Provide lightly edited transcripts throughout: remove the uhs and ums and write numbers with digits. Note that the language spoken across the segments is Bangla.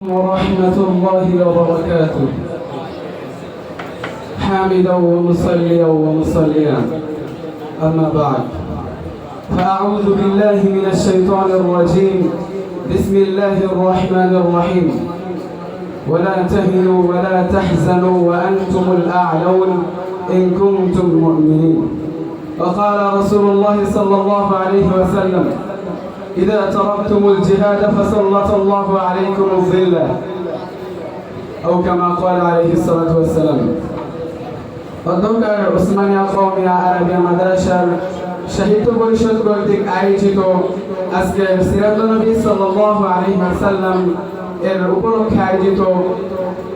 ورحمة الله وبركاته. حامدا ومصليا ومصليا، أما بعد، فأعوذ بالله من الشيطان الرجيم. بسم الله الرحمن الرحيم. ولا تهنوا ولا تحزنوا وأنتم الأعلون إن كنتم مؤمنين. وقال رسول الله صلى الله عليه وسلم: إذا تركتم الجهاد فسلط الله عليكم الظلة، أو كما قال عليه الصلاة والسلام. অধ্যকার ওসমানিয়া কওমিয়া আরাবিয়া মাদ্রাসার সাহিত্য পরিষদ কর্তৃক আয়োজিত আজকে সিরাতুন নবী সাল্লাল্লাহু আলাইহি ওয়াসাল্লাম এর উপলক্ষে আয়োজিত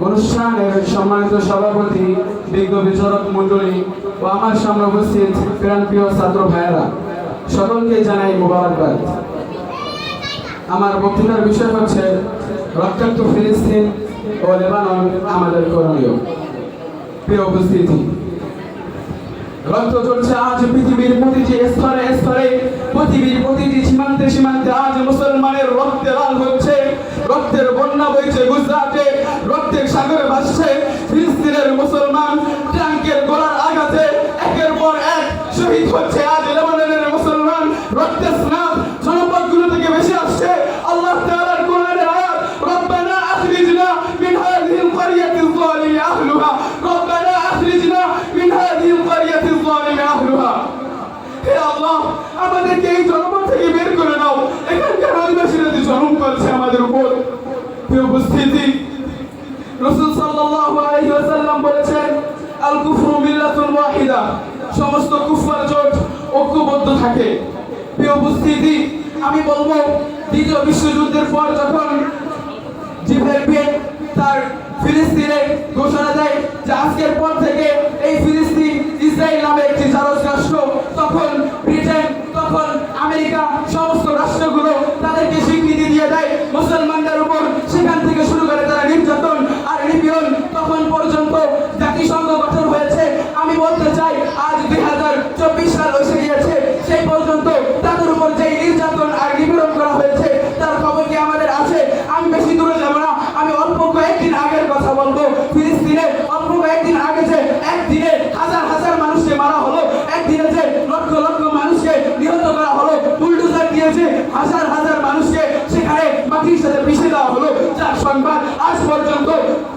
অনুষ্ঠানের সম্মানিত সভাপতি, বিজ্ঞ বিচারক মণ্ডলী ও আমার সামনে উপস্থিত প্রাণপ্রিয় ছাত্র ভাইয়েরা, সকলকে জানাই মোবারকবাদ। আমার বক্তৃতার বিষয় হচ্ছে রক্তাক্ত ফিলিস্তিন ও লেবানন আমাদের করণীয়। প্রিয় উপস্থিতি, রক্ত চলছে আজ পৃথিবীর প্রতিটি স্তরে স্তরে, পৃথিবীর প্রতিটি সীমান্তে সীমান্তে আজ মুসলমানের রক্তে লাল হচ্ছে, রক্তের বন্যা বইছে গুজরাটে, রক্তের সাগরে ভাসছে ফিলিস্তিনের মুসলমান। ট্যাঙ্কের গোলার আঘাতে একের পর এক শহীদ হচ্ছে আজ লেবাননের মুসলমান। রক্তের স্নাত জনপদগুলো থেকে বেশি আসছে। আল্লাহ তাআলার কোরআনের আয়াত, রব্বানা আখরিজনা মিন হাযিহিল ক্বরিয়াতিল যালিমি আহলুহা, রব্বানা আখরিজনা মিন হাযিহিল ক্বরিয়াতিল যালিমি আহলুহা। হে আল্লাহ, আমাদেরকে এই জনপদ থেকে বের করে নাও, এখানকার অধিবাসীরা যে জুলুম করছে আমাদের উপর। প্রিয় উপস্থিতি, রাসূল সাল্লাল্লাহু আলাইহি ওয়াসাল্লাম বলেছেন, আল কুফরু মিল্লাতুন ওয়াহিদা, সমস্ত কুফার জোট ঐক্যবদ্ধ থাকে। প্রিয় উপস্থিতি, আমি বলবো, দ্বিতীয় বিশ্বযুদ্ধের পর যখন জিভেলপিয়ে তার ফিলিস্তিনে ঘোষণা দেয় যে আজকের পর থেকে এই ফিলিস্তিন ইসরায়েল নামে একটি জারজ রাষ্ট্র, তখন ব্রিটেন, তখন আমেরিকা, সমস্ত রাষ্ট্রগুলো তাদেরকে স্বীকৃতি দিয়ে দেয় মুসলমানদের উপর। সেখান থেকে শুরু করে তারা নির্যাতন আর নিপীড়ন, তখন পর্যন্ত জাতিসংঘ গঠন হয়েছে। আমি বলতে চাই, আজ 2024 সাল এসে গিয়েছে, সেই পর্যন্ত তাদের উপর যে নির্যাতন আর নিপীড়ন করা হয়েছে তার খবর কি আমাদের আছে? আমি বেশি দূরে যাব না, আমি অল্প কয়েকদিন আগের কথা বলবো। ফিলিস্তিনে অল্প কয়েকদিন আগে যে একদিনে হাজার হাজার মানুষকে মারা হলো, একদিনে যে লক্ষ লক্ষ মানুষকে নিহত করা হলো, বুলডোজার দিয়ে যে হাজার হাজার মানুষকে সেখানে মাটির সাথে পিষে দেওয়া হলো, যার সংবাদ আজ পর্যন্ত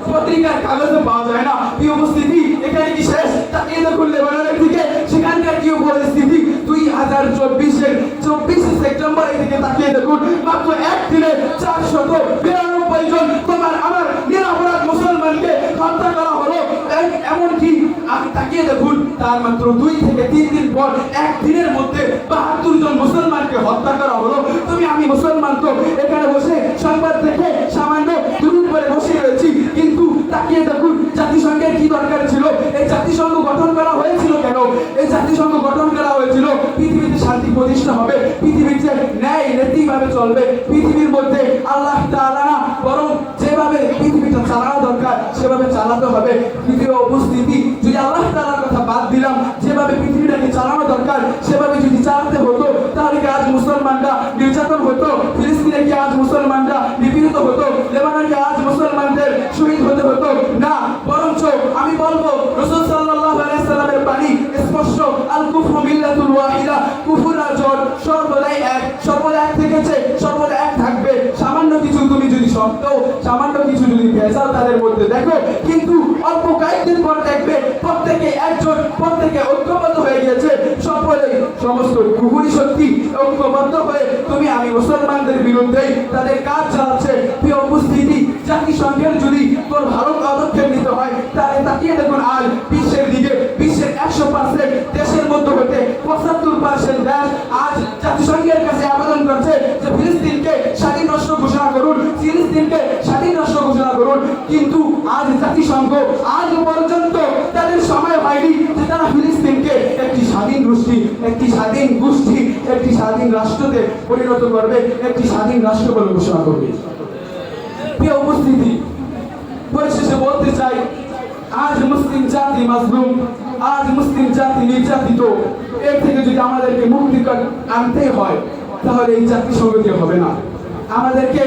পত্রিকার কাগজে পাওয়া যায় না। প্রিয় উপস্থিতি, এখানে কি শেষ? তাকিয়ে দেখুন লেবাননের দিকে, সেখানকার কি পরিস্থিতি। 2024 সেপ্টেম্বর এদিকে তাকিয়ে দেখুন, মাত্র একদিনে 492 জন তোমার আমার নিরপরাধ মুসলমানকে হত্যা করা হলো। এমনকি আপনি তাকিয়ে দেখুন, তার মাত্র 2 থেকে 3 দিন পর একদিনের মধ্যে 72 জন মুসলমানকে হত্যা করা হলো। আমি মুসলমান তো এখানে বসে সংবাদ দেখে সামান্য দূর করে বসে রয়েছি, কিন্তু তাকিয়ে দেখুন জাতিসংঘের কি দরকার ছিল? এই জাতিসংঘ গঠন করা হয়েছিল কেন? এই জাতিসংঘ গঠন করা হয়েছিল পৃথিবীতে শান্তি প্রতিষ্ঠা হবে, পৃথিবীতে ন্যায় নীতিভাবে চলবে, পৃথিবীর মধ্যে আল্লাহ তাআলা না, বরং যেভাবে পৃথিবীটা চালানো দরকার সেভাবে চালাতে হবে। পৃথিবীর উপস্থিতি, যদি আল্লাহ তাআলার কথা বাদ দিলাম, যেভাবে পৃথিবীটাকে চালানো দরকার সেভাবে যদি চালাতে হতো, তাহলে কি আজ মুসলমানরা নির্যাতন হতো? ফিলিস্তিনে কি আজ মুসলমানরা নিপীড়িত হতো? লেবাননে কি আজ মুসলমানদের শহীদ হতে হতো? না, বরঞ্চ আমি বলবো রাসূল সাল্লাল্লাহু আলাইহি ওয়াসাল্লামের বাণী স্পষ্ট, আল কুফরু মিল্লাতুল ওয়াহিদা, কুফর আর জোট সর্বদাই এক, সর্বদা এক থেকেছে, সর্বদা এক থাকবে। সামান্য কিছু তুমি যদি সত্ত্বেও সামান্য কিছু যদি ভেজাল তাদের মধ্যে দেখো, কিন্তু অল্প কয়েকদিন পর দেখবে প্রত্যেকে একজোট, প্রত্যেকে ঐক্যবদ্ধ হয়ে গিয়েছে। সকলেই সমস্ত কুফরি শক্তি ঐক্যবদ্ধ হয়ে তুমি আমি মুসলমানদের বিরুদ্ধে তাদের কাজ চালাচ্ছে। প্রিয় উপস্থিতি, জাতিসংঘের যদি তোর ভালো পদক্ষেপ নিতে হয়, তাহলে তাকিয়ে দেখুন আজ বিশ্বের দিকে, বিশ্বের 100% দেশের মধ্যে হতে 75% দেশ আজ জাতিসংঘের কাছে আবেদন করছে যে ফিলিস্তিনকে স্বাধীন রাষ্ট্র ঘোষণা করুন, ফিলিস্তিনকে স্বাধীন রাষ্ট্র ঘোষণা করুন। কিন্তু আজ জাতিসংঘ আজ পর্যন্ত তাদের সময় হয়নি যে তারা ফিলিস্তিনকে একটি স্বাধীন গোষ্ঠী, একটি স্বাধীন গোষ্ঠী, একটি স্বাধীন রাষ্ট্রতে পরিণত করবে, একটি স্বাধীন রাষ্ট্র বলে ঘোষণা করবে। প্রিয় উপস্থিতি, পরিশেষে বলতে চাই, আজ মুসলিম জাতি মাজলুম, আজ মুসলিম জাতি নির্যাতিত। এর থেকে যদি আমাদেরকে মুক্তি আনতে হয়, তাহলে এই জাতিসংঘ দিয়ে হবে না। আমাদেরকে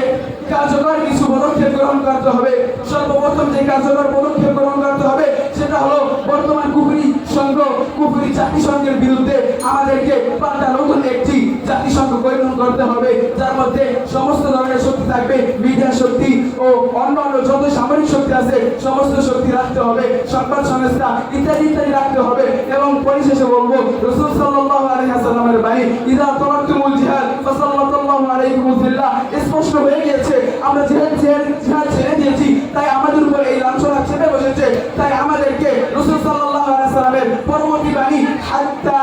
কার্যকর কিছু পদক্ষেপ গ্রহণ করতে হবে। সর্বপ্রথম যে কার্যকর পদক্ষেপ গ্রহণ করতে হবে সেটা হলো বর্তমান কুফরি সংঘ, কুফরি জাতিসংঘের বিরুদ্ধে আমাদেরকে পাল্টা নতুন একটি জাতিসংঘ গঠন করতে হবে, যার মধ্যে সমস্ত ধরনের শক্তি থাকবে, মিডিয়া শক্তি ও অন্যান্য যত সামরিক শক্তি আছে সমস্ত শক্তি রাখতে হবে, সংবাদ সংস্থা ইত্যাদি ইত্যাদি রাখতে হবে। এবং পরিশেষে বলবো, রাসূল সাল্লাল্লাহু আলাইহি ওয়াসাল্লামের বাণী, ইযা তারাকতুমুল জিহাদ ফাসাল্লাল্লাহু আলাইকুম বিল্লাহ, স্পষ্ট হয়ে গিয়েছে। আমরা জিহাদ ছেড়ে দিয়েছি, তাই আমাদের উপর এই লাঞ্ছনা চেপে বসেছে। তাই আমাদেরকে রাসূল সাল্লাল্লাহু আলাইহি ওয়াসাল্লামের পরবর্তী বাণী, হাত্তা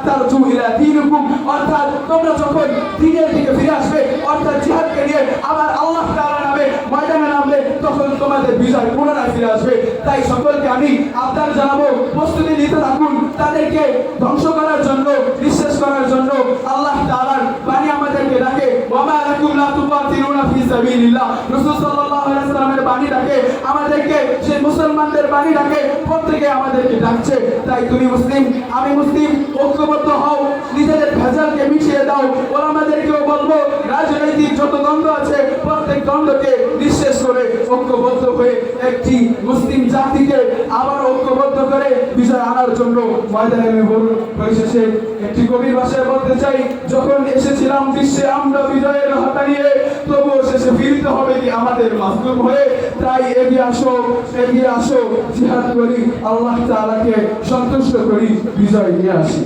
তারজু ইলা দীনিকুম, অর্থাৎ তোমরা যখন দ্বীনের দিকে ফিরে আসবে, অর্থাৎ জিহাদকে নিয়ে আবার আল্লাহ তাআলার নামে ময়দানে নামবে, তখন তোমাদের বিজয় পুনরায় ফিরে আসবে। তাই সকলকে আমি আহ্বান জানাবো, প্রস্তুতি নিতে থাকুন। তাদেরকে ধ্বংস করার জন্য, নিঃশেষ করার জন্য আল্লাহ তাআলার বাণী আমাদেরকে ডাকে, ওয়া মা লাকুম লা তুকাতিলুনা ফি সাবিলিল্লাহ। রাসূল সাল্লাল্লাহু আলাইহি ওয়াসাল্লামের বাণী ডাকে আমাদেরকে, সেই মুসলমানদের বাণী ডাকে, প্রত্যেকে আমাদেরকে ডাকছে। তাই তুমি মুসলিম, আমি মুসলিম, ঐক্যবদ্ধ হও, নিজেদের ভেজালকে মিটিয়ে দাও। ওলামাদেরকেও বলবো, রাজনৈতিক যত দ্বন্দ্ব আছে প্রত্যেক দ্বন্দ্বকে নিঃশেষ করে ঐক্যবদ্ধ হয়ে একটি মুসলিম জাতিকে আবার ঐক্যবদ্ধ করে বিজয় আনার জন্য ময়দানে নেমে। পরিশেষে একটি গভীর ভাষায় বলতে চাই, যখন এসেছিলাম বিশ্বে আমরা বিজয়ের হাতা নিয়ে, তবুও শেষে ফিরতে হবে কি আমাদের মাজলুম হয়ে। তাই এগিয়ে আসো, জিহাদ করি, আল্লাহ তাআলাকে সন্তুষ্ট করি, বিজয় নিয়ে আসি।